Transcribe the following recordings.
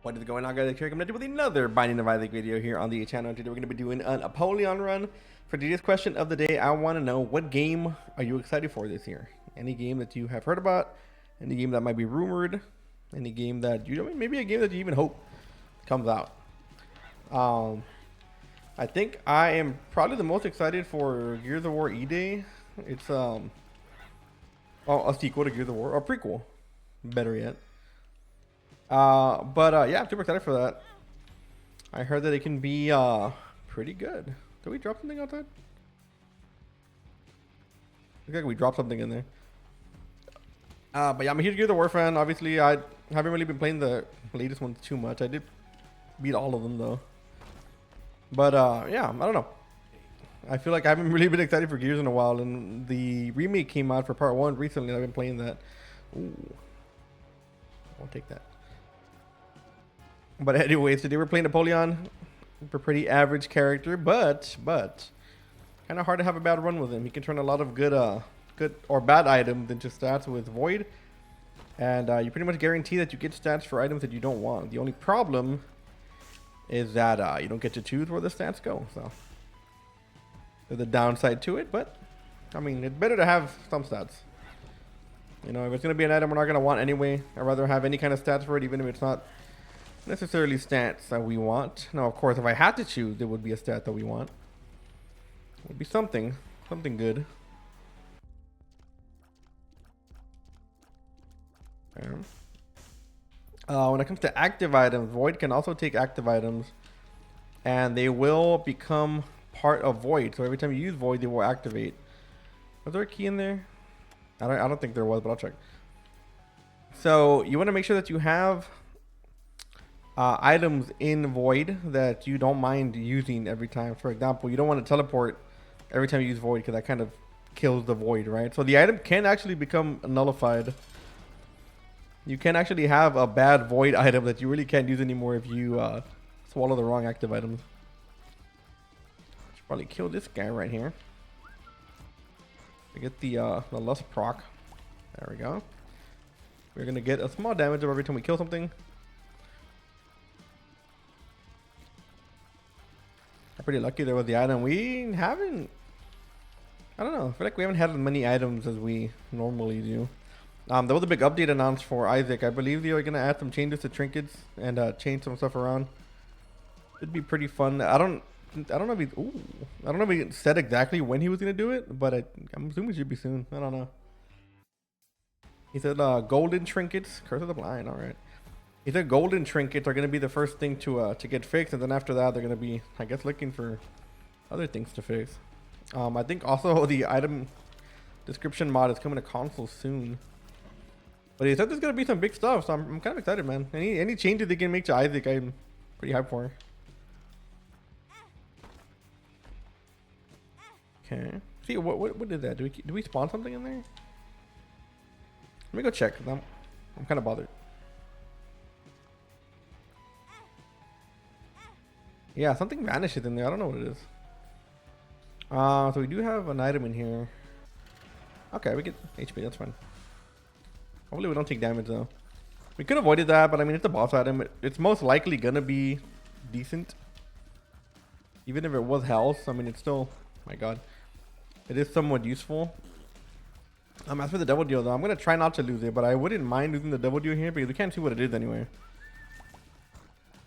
What is going on, guys? Here coming at you with another Binding of Isaac video here on the channel. Today we're going to be doing an Apollyon run. For today's question of the day, I want to know, what game are you excited for this year? Any game that you have heard about? Any game that might be rumored? Any game that you don't, maybe a game that you even hope comes out? I think I am probably the most excited for Gears of War E-Day. It's a sequel to Gears of War, or a prequel, better yet. Yeah, I'm super excited for that. I heard that it can be pretty good. Did we drop something outside? Looks like we dropped something in there. But yeah, I'm a huge Gears of War fan. Obviously, I haven't really been playing the latest ones too much. I did beat all of them though. But yeah, I don't know. I feel like I haven't really been excited for Gears in a while, and the remake came out for part 1 recently, and I've been playing that. Ooh. I'll take that. But anyways, today we're playing Apollyon. A pretty average character, but kind of hard to have a bad run with him. He can turn a lot of good or bad items into stats with Void, and you pretty much guarantee that you get stats for items that you don't want. The only problem is that you don't get to choose where the stats go. So there's a downside to it, but I mean, it's better to have some stats. You know, if it's gonna be an item we're not gonna want anyway, I'd rather have any kind of stats for it, even if it's not necessarily stats that we want. Now, of course, if I had to choose, it would be a stat that we want. It would be something good. Okay. When it comes to active items, Void can also take active items, and they will become part of Void. So every time you use Void, they will activate. Was there a key in there? I don't think there was, but I'll check. So you want to make sure that you have items in Void that you don't mind using every time. For example, you don't want to teleport every time you use Void, because that kind of kills the Void, right? So the item can actually become nullified. You can actually have a bad Void item that you really can't use anymore if you swallow the wrong active items. Should probably kill this guy right here to get the lust proc. There we go. We're gonna get a small damage every time we kill something. I'm pretty lucky there was the item. We haven't, I don't know, I feel like we haven't had as many items as we normally do. There was a big update announced for Isaac. I believe they are gonna add some changes to trinkets and change some stuff around. It'd be pretty fun. I don't know if he, I don't know if he said exactly when he was gonna do it, but I'm assuming it should be soon. I don't know. He said golden trinkets, Curse of the Blind. All right. He said golden trinkets are gonna be the first thing to get fixed, and then after that they're gonna be, I guess, looking for other things to fix. I think also the item description mod is coming to console soon. But he said there's gonna be some big stuff, so I'm kind of excited, man. Any changes they can make to Isaac, I'm pretty hyped for. Okay. See, what did that? Do we spawn something in there? Let me go check. I'm kind of bothered. Yeah, something vanishes in there. I don't know what it is. So we do have an item in here. Okay, we get HP. That's fine. Hopefully we don't take damage though. We could have avoided that, but I mean, it's a boss item. It's most likely gonna be decent. Even if it was health, I mean, it's still, my god, it is somewhat useful. As for the double deal though, I'm gonna try not to lose it, but I wouldn't mind losing the double deal here because we can't see what it is anyway.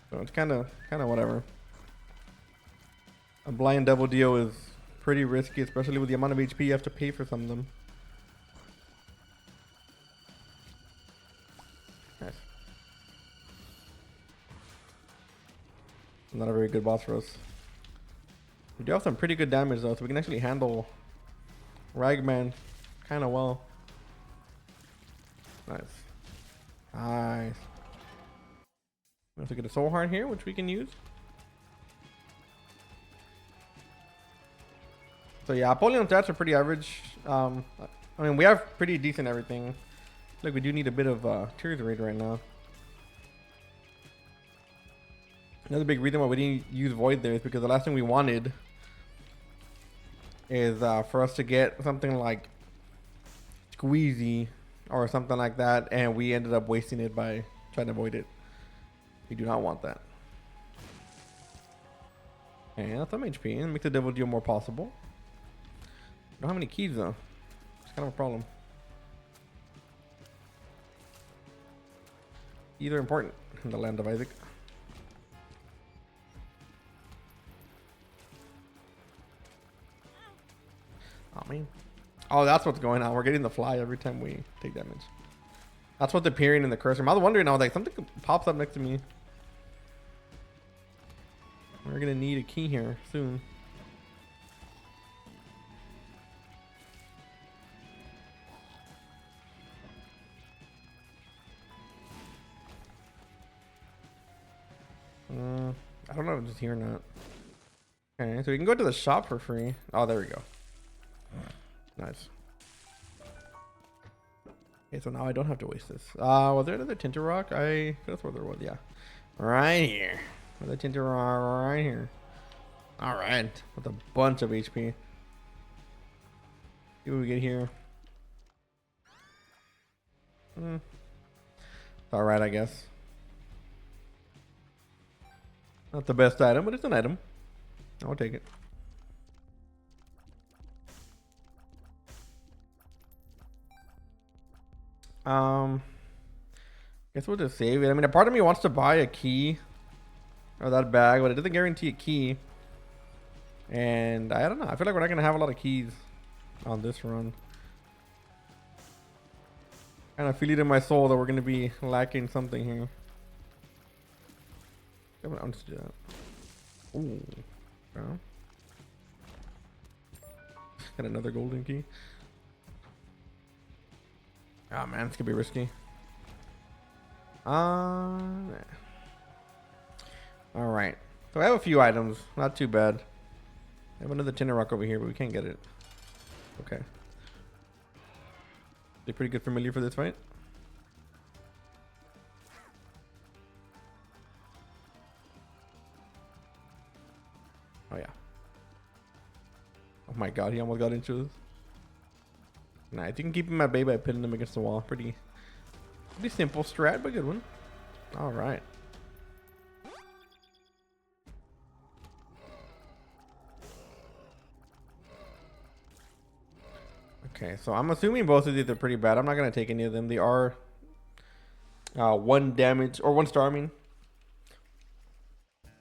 So it's kind of whatever. A blind double deal is pretty risky, especially with the amount of HP you have to pay for some of them. Nice. Not a very good boss for us. We do have some pretty good damage though, so we can actually handle Ragman kind of well. Nice. Nice. We have to get a soul heart here, which we can use. So yeah, Apollyon stats are pretty average. I mean, we have pretty decent everything. Like, we do need a bit of tears rate right now. Another big reason why we didn't use Void there is because the last thing we wanted is for us to get something like Squeezy or something like that, and we ended up wasting it by trying to avoid it. We do not want that. Okay, that's some HP and make the devil deal more possible. Don't have any keys though. It's kind of a problem. Keys are important in the land of Isaac. Oh man. Oh, that's what's going on. We're getting the fly every time we take damage. That's what's appearing in the cursor. I was wondering, I was like, something pops up next to me. We're gonna need a key here soon. I don't know if it's here or not. Okay, so we can go to the shop for free. Oh, there we go. Nice. Okay, so now I don't have to waste this. Was there another tinted rock? I could have sworn there was, yeah. Right here. Another tinted rock right here. Alright. With a bunch of HP. See what we get here. Alright, I guess. Not the best item, but it's an item. I'll take it. Guess we'll just save it. I mean, a part of me wants to buy a key or that bag, but it doesn't guarantee a key. And I don't know. I feel like we're not gonna have a lot of keys on this run. Kind of feel it in my soul that we're gonna be lacking something here. I'm just do that. Ooh. Okay. Got another golden key. Oh man, this could be risky. Alright. So I have a few items. Not too bad. I have another tinted rock over here, but we can't get it. Okay. They're pretty good familiar for this fight. Oh yeah. Oh my god, he almost got into this. Nice. You can keep him at bay by pinning him against the wall. Pretty simple strat, but good one. All right. Okay, so I'm assuming both of these are pretty bad. I'm not gonna take any of them. They are 1 damage or 1 star. I mean,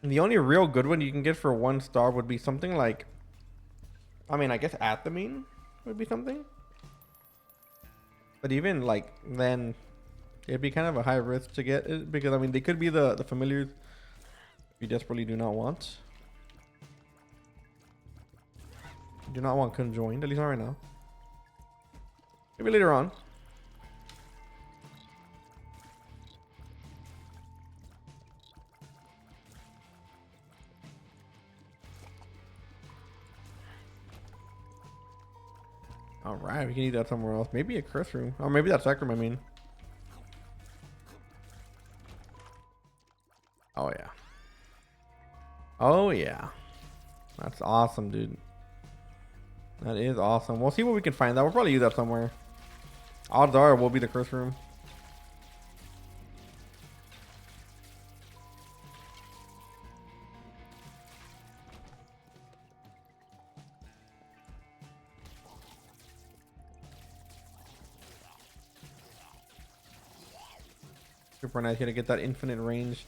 the only real good one you can get for 1 star would be something like, I mean, I guess Athamine would be something. But even like then, it'd be kind of a high risk to get it because I mean they could be the familiars you desperately do not want. Do not want conjoined, at least not right now. Maybe later on. All right, we can eat that somewhere else. Maybe a curse room, or maybe that's Sacrum. I mean. Oh yeah. Oh yeah. That's awesome, dude. That is awesome. We'll see what we can find. That we'll probably use that somewhere. Odds are it will be the curse room. Super nice here to get that infinite range.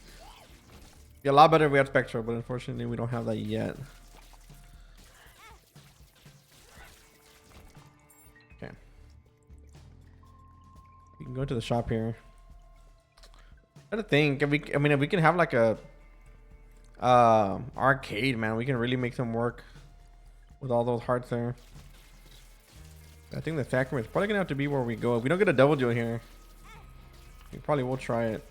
Be a lot better if we had Spectral, but unfortunately we don't have that yet. Okay. We can go to the shop here. I don't think if we, I mean, if we can have like a arcade, man, we can really make some work with all those hearts there. I think the sacrament is probably gonna have to be where we go. If we don't get a double deal here, we probably will try it.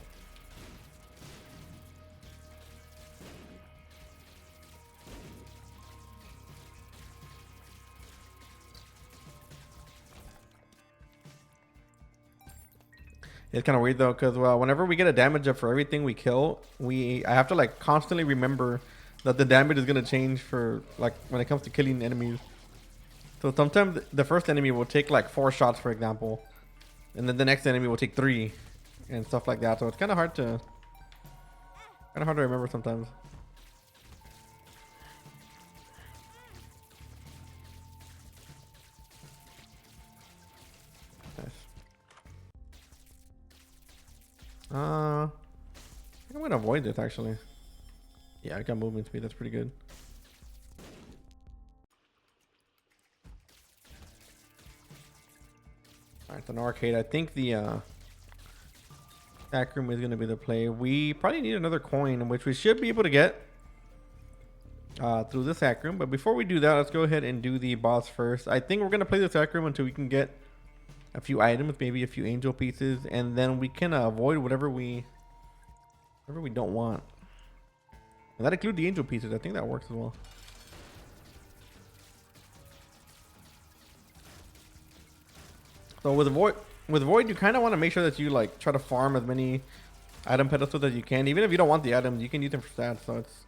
It's kind of weird though, because whenever we get a damage up for everything we kill, I have to like constantly remember that the damage is gonna change for like when it comes to killing enemies. So sometimes the first enemy will take like 4 shots, for example, and then the next enemy will take 3, and stuff like that. So it's kind of hard to Kind of hard to remember sometimes. Nice. I think I'm gonna avoid this actually. Yeah, I got movement speed. That's pretty good. All right, so an arcade. I think the back room is gonna be the play. We probably need another coin, which we should be able to get through this hack room. But before we do that, let's go ahead and do the boss first. I think we're gonna play this hack room until we can get a few items, maybe a few angel pieces, and then we can avoid whatever we don't want. And that includes the angel pieces. I think that works as well. So with void, you kind of want to make sure that you like try to farm as many item pedestals as you can. Even if you don't want the items, you can use them for stats. So it's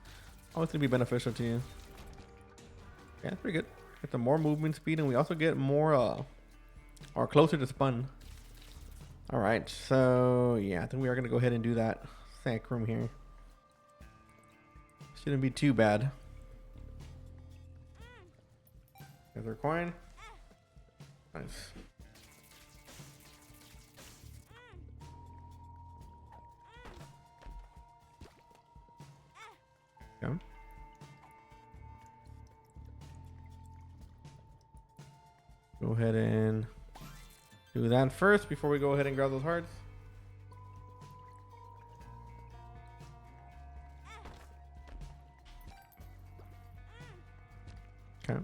always gonna be beneficial to you. Yeah, it's pretty good. Get some more movement speed, and we also get more or closer to spun. All right, so yeah, I think we are gonna go ahead and do that sack room here. Shouldn't be too bad. There's our coin. Nice. Okay. Go ahead and do that first before we go ahead and grab those hearts. Okay.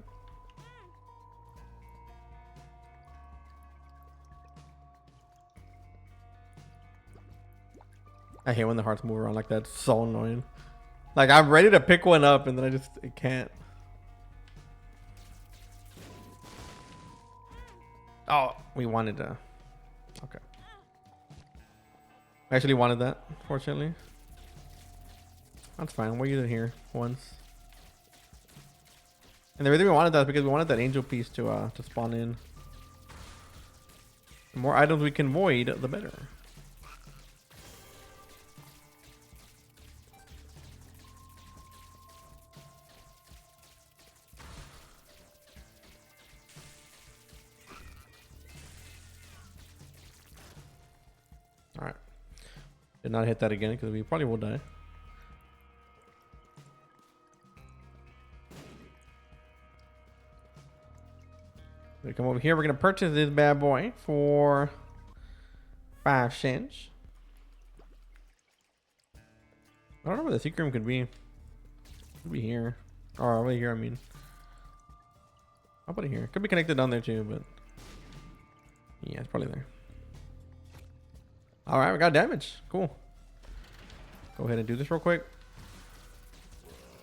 I hate when the hearts move around like that. It's so annoying. Like I'm ready to pick one up and then I can't. Oh, we wanted to. Okay. I actually wanted that, fortunately. That's fine. We'll use it here once. And the reason we wanted that is because we wanted that angel piece to spawn in. The more items we can void, the better. Alright. Did not hit that again because we probably will die. We come over here. We're going to purchase this bad boy for 5 cents. I don't know where the secret room could be. Could be here. Or over here, I mean. I'll put it here. Could be connected down there too, but yeah, it's probably there. All right, we got damage. Cool. Go ahead and do this real quick.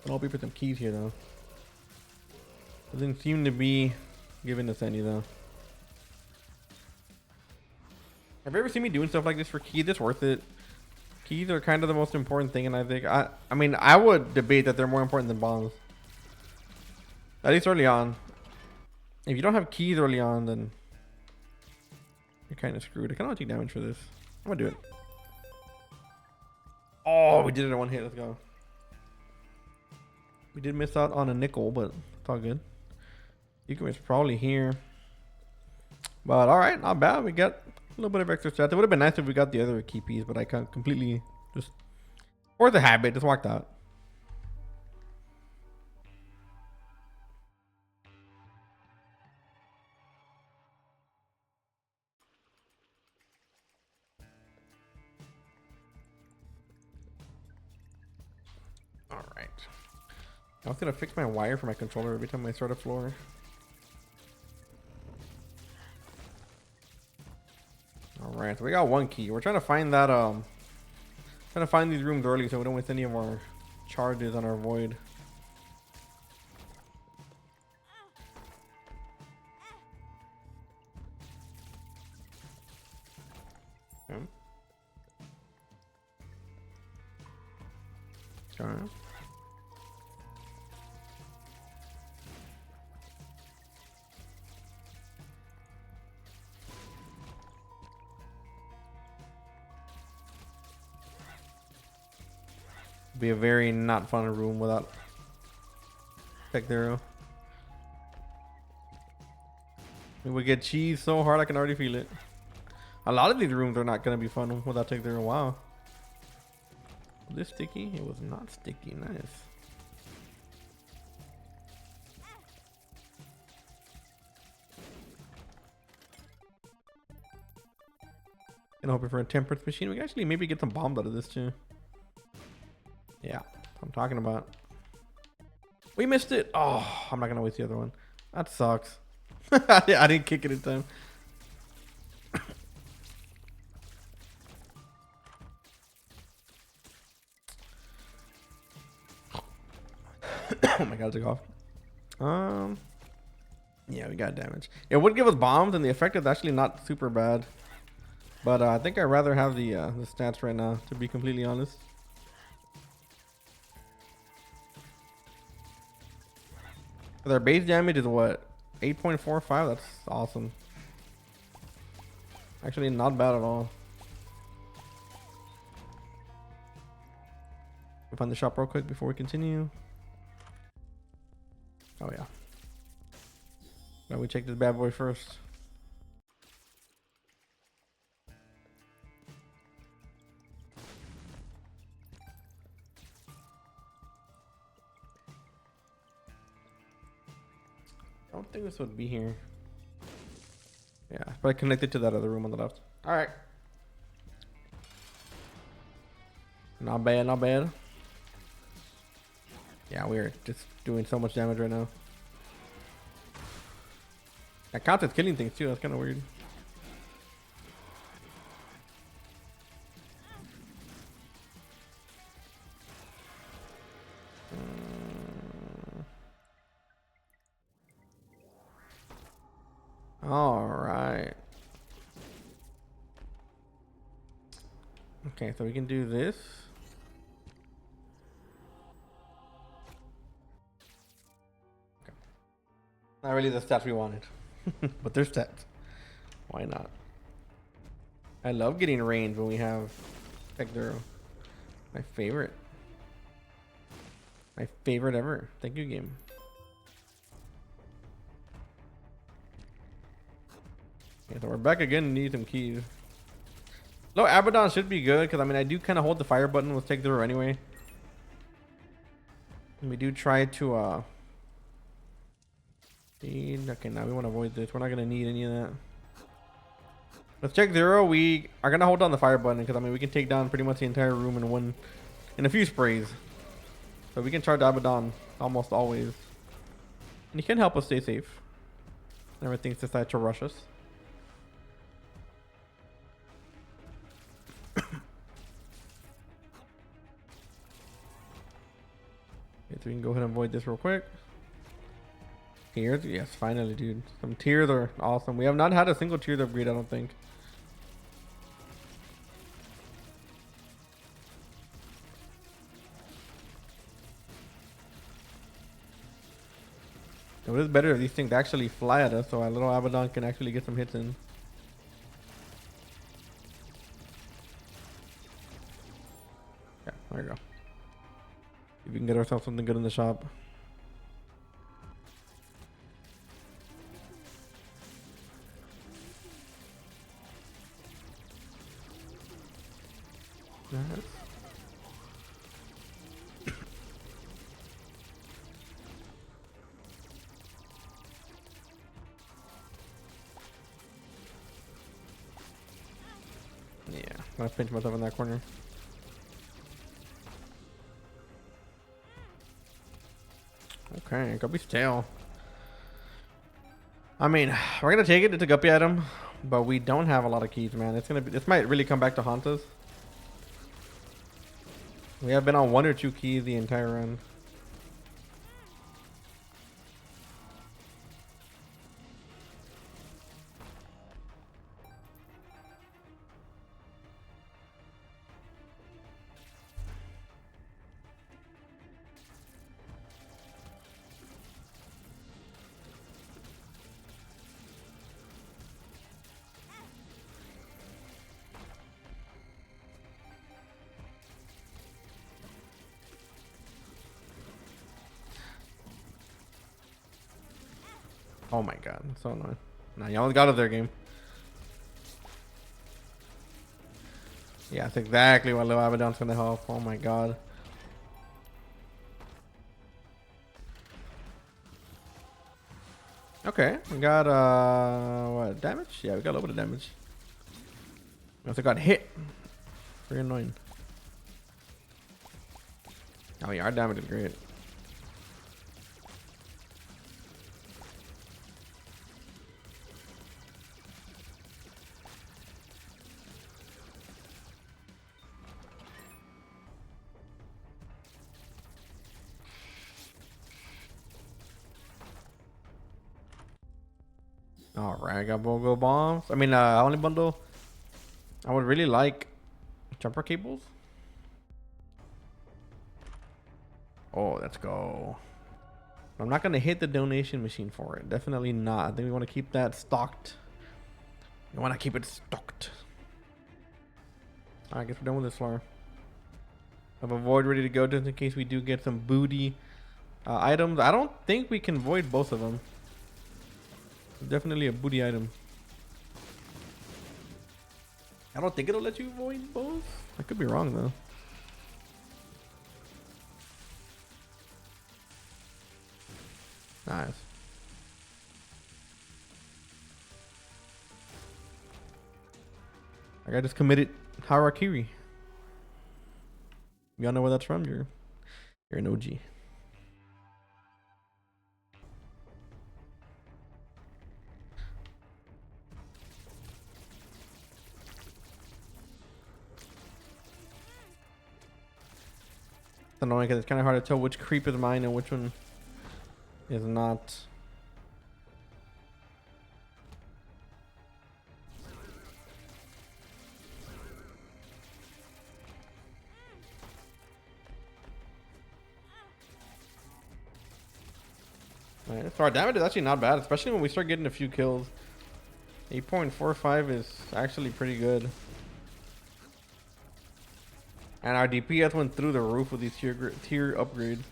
I'll be for some keys here though. Doesn't seem to be giving us any though. Have you ever seen me doing stuff like this for keys? It's worth it. Keys are kind of the most important thing, and I think I mean I would debate that they're more important than bombs. At least early on. If you don't have keys early on, then you're kind of screwed. I kind of want to take damage for this. I'm gonna do it. Oh, we did it in one hit. Let's go. We did miss out on a nickel, but it's all good. You can probably here. But all right, not bad. We got a little bit of extra stats. It would have been nice if we got the other key piece, but I can't completely just, or the habit, just walked out. All right. I was gonna fix my wire for my controller every time I start a floor. All right, so we got one key. We're trying to find that trying to find these rooms early so we don't waste any of our charges on our void. Okay. Okay. Be a very not fun room without Tech Zero. We would get cheese so hard I can already feel it. A lot of these rooms are not gonna be fun without Tech Zero. Wow. Was this sticky? It was not sticky. Nice. And hoping for a temperance machine. We can actually maybe get some bombs out of this too. Yeah, I'm talking about. We missed it. Oh, I'm not gonna waste the other one. That sucks. I didn't kick it in time. Oh my god, I took off. Yeah, we got damage. It would give us bombs, and the effect is actually not super bad. But I think I'd rather have the stats right now, to be completely honest. Their base damage is what? 8.45? That's awesome. Actually, not bad at all. We'll find the shop real quick before we continue. Oh yeah. Now we check this bad boy first. I don't think this would be here. Yeah, but connected to that other room on the left. All right. Not bad, not bad. Yeah, we're just doing so much damage right now. That counts as killing things too. That's kind of weird. All right. Okay, so we can do this. Okay. Not really the stats we wanted, but they're stats. Why not? I love getting range when we have Tech Zero. My favorite. My favorite ever. Thank you, game. Yeah, so we're back again. Need some keys. No, Abaddon should be good because I mean I do kind of hold the fire button with Tech Zero anyway. And we do try to okay, now we want to avoid this. We're not gonna need any of that. With Tech Zero, we are gonna hold down the fire button because I mean we can take down pretty much the entire room in a few sprays. So we can charge Abaddon almost always. And he can help us stay safe. Never things decide to rush us. Okay, so we can go ahead and avoid this real quick. Tears? Yes, finally, dude. Some tears are awesome. We have not had a single tears upgrade, I don't think. It is better if these things actually fly at us so our little Abaddon can actually get some hits in. Yeah, there we go. If we can get ourselves something good in the shop. Nice. Yeah, I'm gonna pinch myself in that corner. Okay, Guppy's tail. I mean, we're gonna take it. It's a Guppy item, but we don't have a lot of keys, man. It's gonna be. This might really come back to haunt us. We have been on 1 or 2 keys the entire run. Oh my god, so annoying. Nah, you almost got it there, game. Yeah, that's exactly what low Abaddon's gonna help. Oh my god. Okay, we got what, damage? Yeah, we got a little bit of damage. We also got hit. Very annoying. Oh yeah, our damage is great. Alright, I got BOGO bombs. I mean, only bundle. I would really like jumper cables. Oh, let's go. I'm not going to hit the donation machine for it. Definitely not. I think we want to keep that stocked. We want to keep it stocked. Alright, I guess we're done with this floor. I have a void ready to go just in case we do get some booty items. I don't think we can void both of them. Definitely a booty item. I don't think it'll let you void both. I could be wrong though. Nice. Like I just committed Harakiri. Y'all know where that's from? You're an OG. It's annoying because it's kind of hard to tell which creep is mine and which one is not. Right, so our damage is actually not bad, especially when we start getting a few kills. 8.45 is actually pretty good. And our DPS went through the roof with these tier upgrades.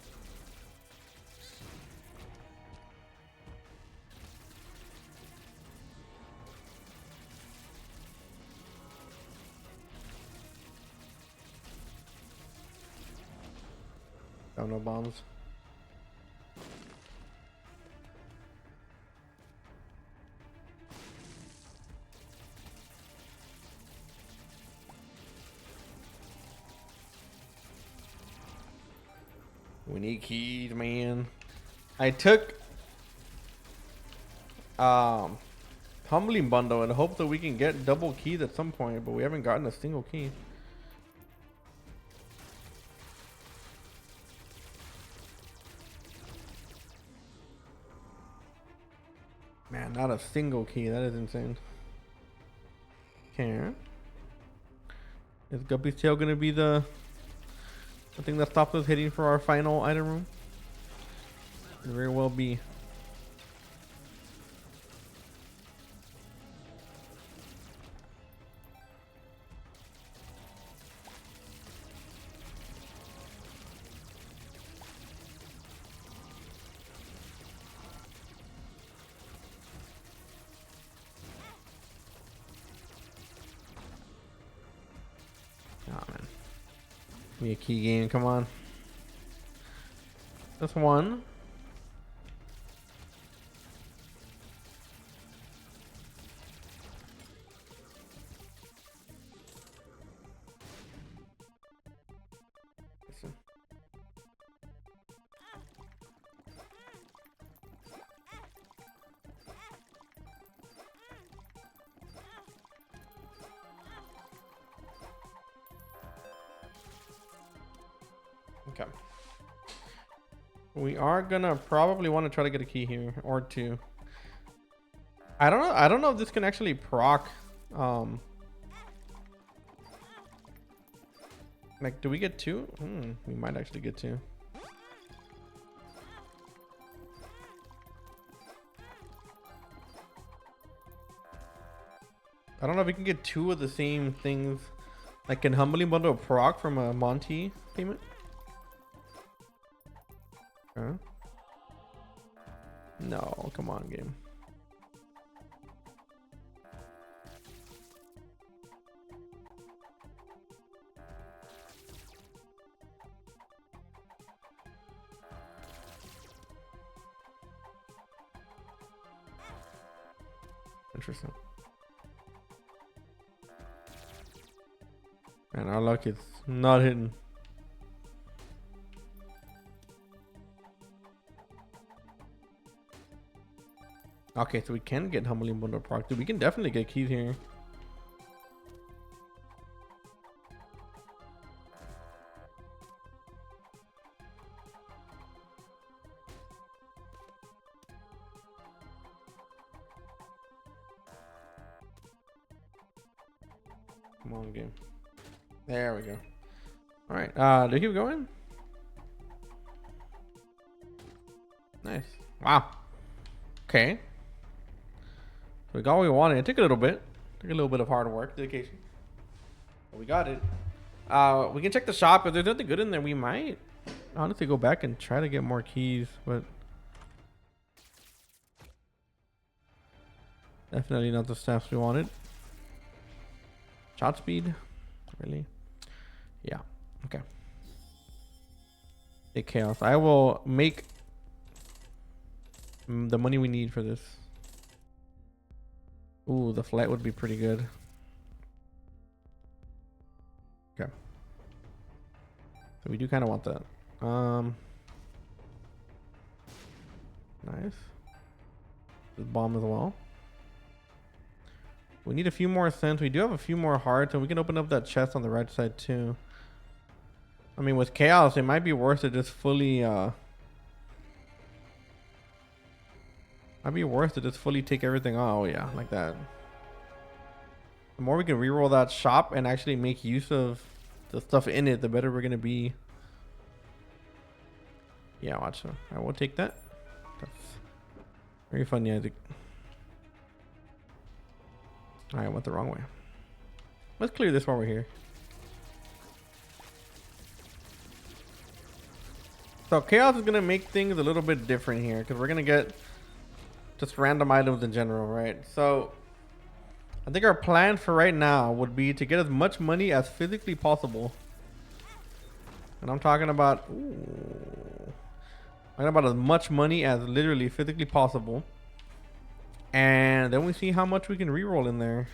Oh, no bombs. We need keys, man. I took Humbling bundle and hope that we can get double keys at some point, but we haven't gotten a single key. Man, not a single key. That is insane. Okay. Is Guppy's tail gonna be the thing that stops us hitting for our final item room? Could very well be. Oh man. Give me a key game, come on. That's one. Listen. Okay. We are gonna probably want to try to get a key here or two. I don't know. I don't know if this can actually proc. Like, do we get two? We might actually get two. I don't know if we can get two of the same things. Like, can Humbling bundle a proc from a Monty payment? Huh? No, come on, game. Interesting. And our luck is not hitting. Okay, so we can get Humbling Bundle proc. Dude, we can definitely get keys here. Come on, game. There we go. All right. Do you keep going? Nice. Wow. Okay. We got what we wanted. It took a little bit. Took a little bit of hard work, dedication. But we got it. We can check the shop. If there's nothing good in there, we might honestly go back and try to get more keys, but definitely not the stats we wanted. Shot speed. Really? Yeah. Okay. Big chaos. I will make the money we need for this. Ooh, the flight would be pretty good. Okay. So we do kind of want that. Nice. This bomb as well. We need a few more cents. We do have a few more hearts, and we can open up that chest on the right side too. I mean, with chaos, it might be worth it just fully might be worth it just fully take everything. Oh yeah, like that. The more we can reroll that shop and actually make use of the stuff in it, the better we're gonna be. Yeah, watch. I will take that. That's very funny, I think. I went the wrong way. Let's clear this while we're here. So chaos is gonna make things a little bit different here because we're gonna get just random items in general, right? So I think our plan for right now would be to get as much money as physically possible. And I'm talking about, as much money as literally physically possible. And then we see how much we can reroll in there.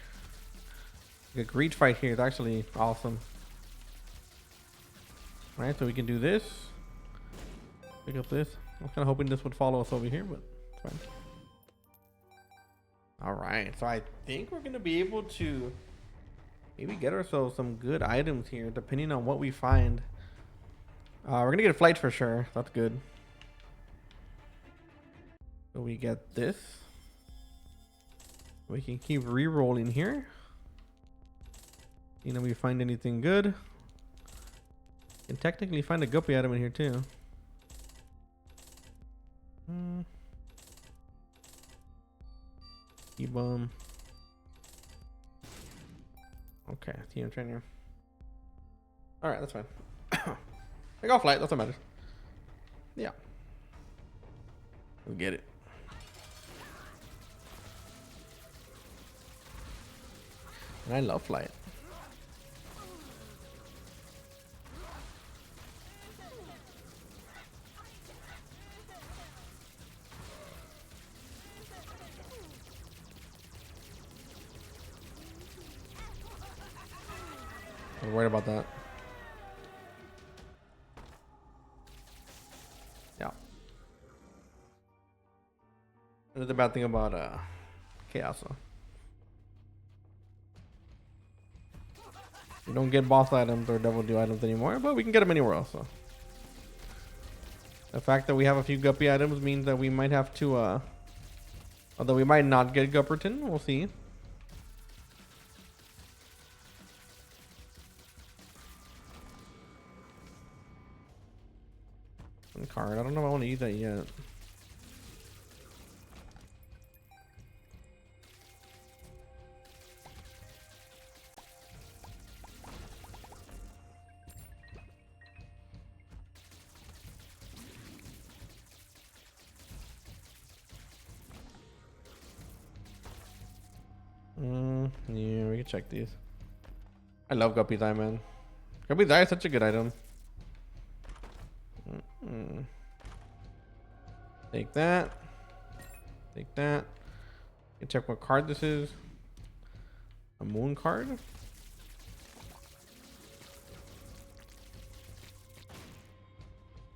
The greed fight here is actually awesome. All right, so we can do this. Pick up this. I was kind of hoping this would follow us over here, but it's fine. All right, so I think we're gonna be able to maybe get ourselves some good items here, depending on what we find. We're gonna get a flight for sure. That's good. So we get this. We can keep re-rolling here. You know, we find anything good. Can technically find a guppy item in here too. E-bomb. Okay, TM trainer. All right, that's fine. I got flight. That's what matters. Yeah, we'll get it. And I love flight. I'm worried about that. Yeah. That's the bad thing about chaos. So. We don't get boss items or devil deal items anymore, but we can get them anywhere else. So. The fact that we have a few guppy items means that we might have to, although we might not get Gupperton, we'll see. Card. I don't know if I want to use that yet. Yeah, we can check these. I love Guppy's Eye, man. Guppy's Eye is such a good item. Take that. Take that. You check what card this is. A moon card.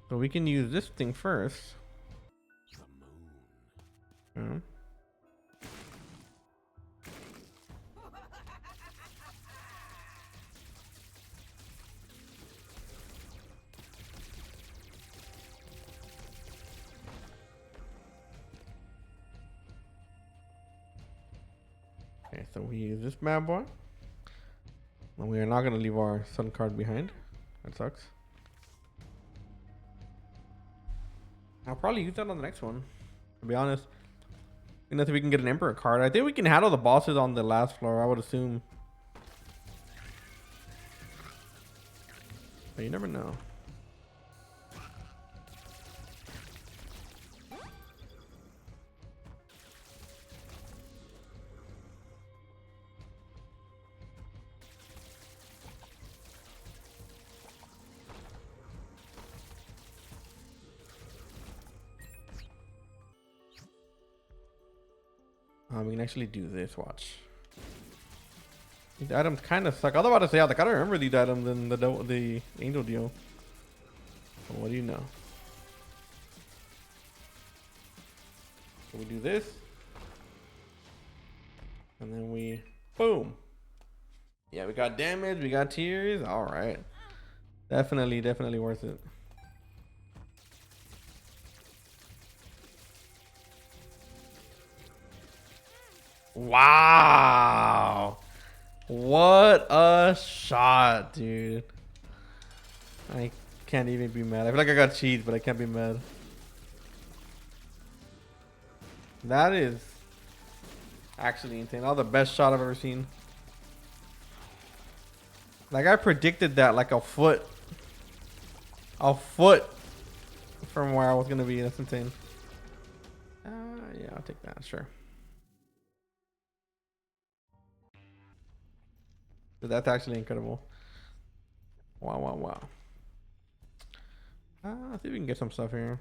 So we can use this thing first. The moon. Okay, so we use this bad boy. And we are not going to leave our sun card behind. That sucks. I'll probably use that on the next one. To be honest. Unless we can get an Emperor card. I think we can handle the bosses on the last floor, I would assume. But you never know. We can actually do this, watch. These items kind of suck. I was about to say, I was like, I don't remember these items in the angel deal. But what do you know? So we do this. And then we, boom. Yeah, we got damage, we got tears. All right. Definitely worth it. Wow. What a shot, dude. I can't even be mad. I feel like I got cheats, but I can't be mad. That is actually insane. That was the best shot I've ever seen. Like, I predicted that like a foot from where I was gonna be. That's insane. Yeah, I'll take that, sure. But that's actually incredible. Wow. Let's see if we can get some stuff here.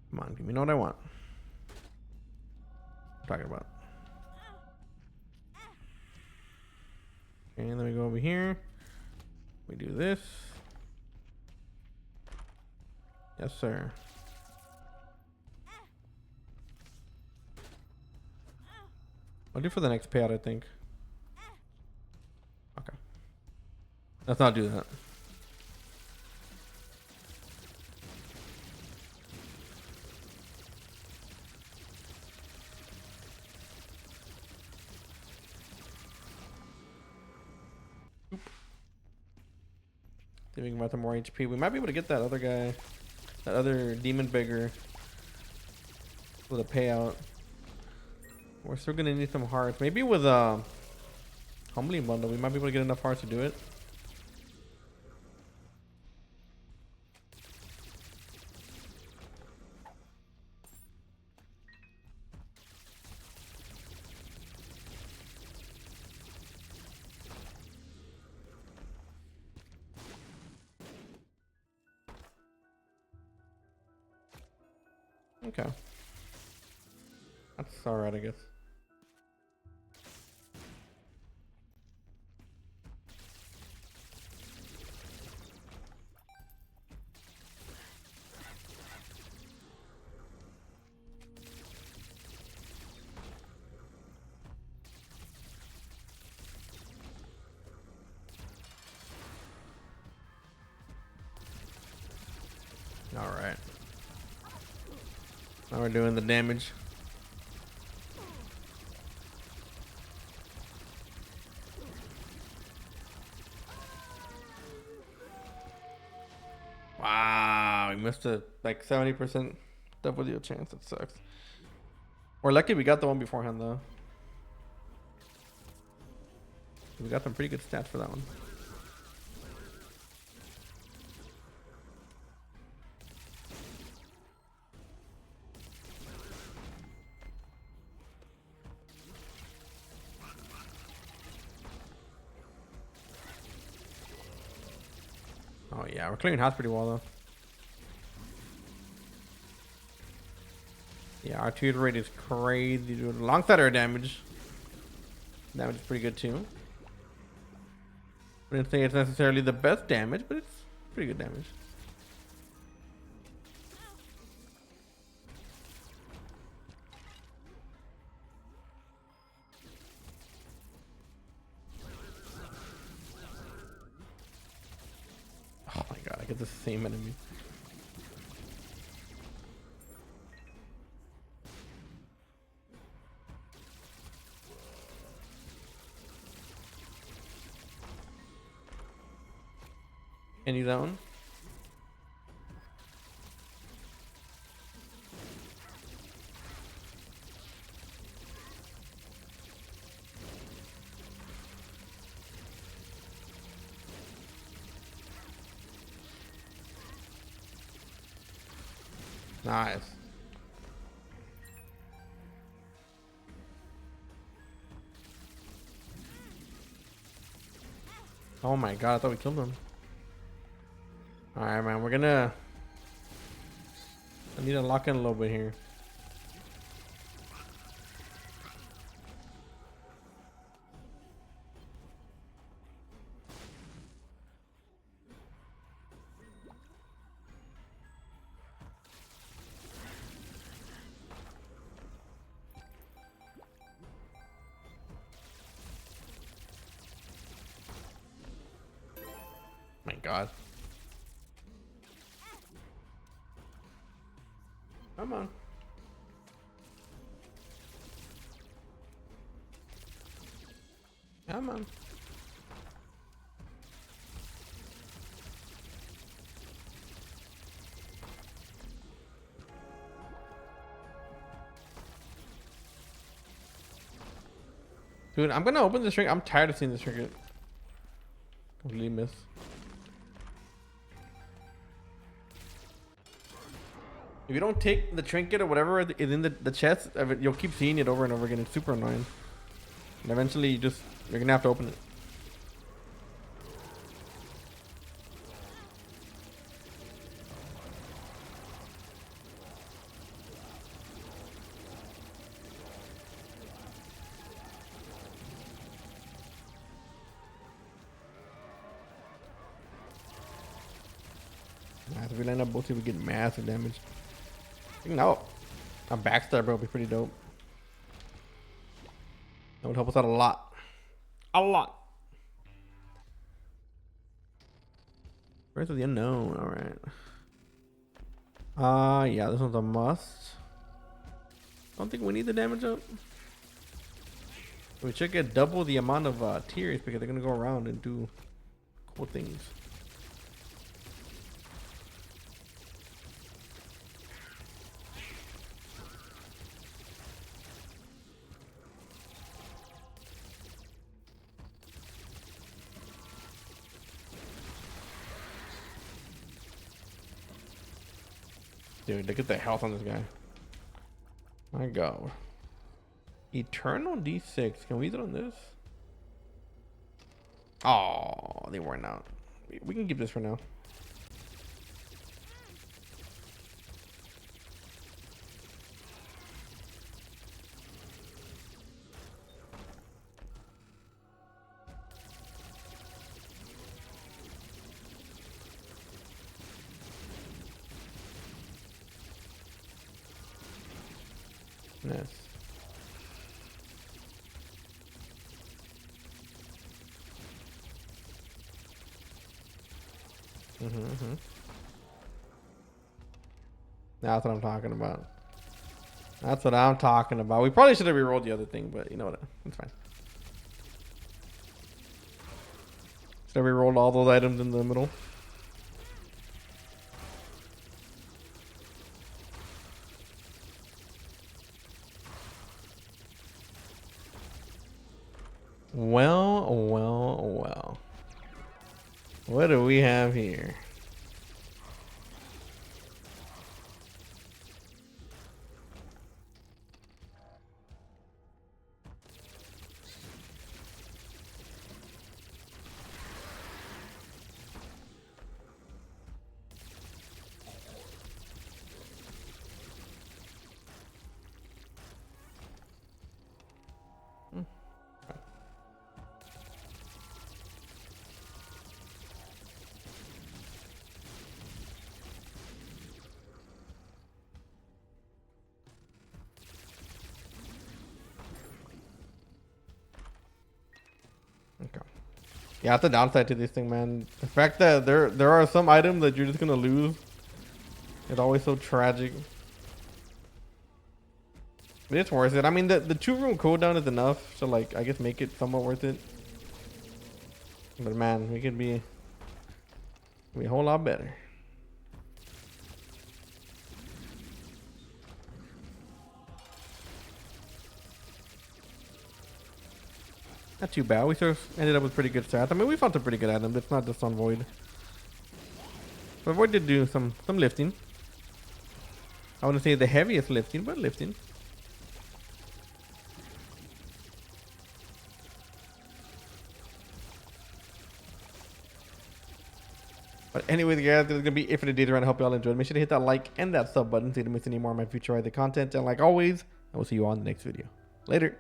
Come on, give me what I want. I'm talking about. And then we go over here. We do this. Yes, sir. I'll do for the next payout, I think. Okay. Let's not do that. See if we can get some more HP. We might be able to get that other guy, that other demon beggar, with a payout. We're still gonna need some hearts. Maybe with a humbling bundle, we might be able to get enough hearts to do it. Okay. That's alright, I guess. Alright. Now we're doing the damage. missed it. Like 70% W chance. That sucks. We're lucky we got the one beforehand though. We got some pretty good stats for that one. Oh yeah, we're clearing house pretty well though. Yeah, our trade rate is crazy, dude. Alongside our damage. Damage is pretty good too. I wouldn't say it's necessarily the best damage, but it's pretty good damage. Oh my god, I get the same enemy. Any zone? Nice. Oh my god, I thought we killed him. Alright, man, we're gonna... I need to lock in a little bit here. My god. Come on. Come on. Dude, I'm gonna open this trinket. I'm tired of seeing this trinket. Completely miss. If you don't take the trinket or whatever is in the chest, you'll keep seeing it over and over again. It's super annoying. And eventually you're gonna have to open it. If we line up both, we get massive damage. No, a backstab bro would be pretty dope. That would help us out a lot. A lot. Rise of the Unknown. All right. Yeah, this one's a must. Don't think we need the damage up. We should get double the amount of tiers because they're gonna go around and do cool things. Dude, look at the health on this guy. My god. Eternal D6. Can we use it on this? Oh, they weren't out. We can keep this for now. Nice. That's what I'm talking about. That's what I'm talking about. We probably should have rerolled the other thing, but you know what? It's fine. Should have rerolled all those items in the middle. Well. What do we have here? Okay. Yeah, that's the downside to this thing, man. The fact that there are some items that you're just gonna lose. It's always so tragic. But it's worth it. I mean, the 2-room cooldown is enough to, like, I guess make it somewhat worth it. But man, we could be a whole lot better. Not too bad. We sort of ended up with pretty good stats. I mean, we found some pretty good items. It's not just on Void. But Void did do some lifting. I wouldn't say the heaviest lifting, but lifting. But anyways, guys, this is gonna be it for the data run. I hope y'all enjoyed. Make sure to hit that like and that sub button so you don't miss any more of my future other content. And like always, I will see you on the next video. Later.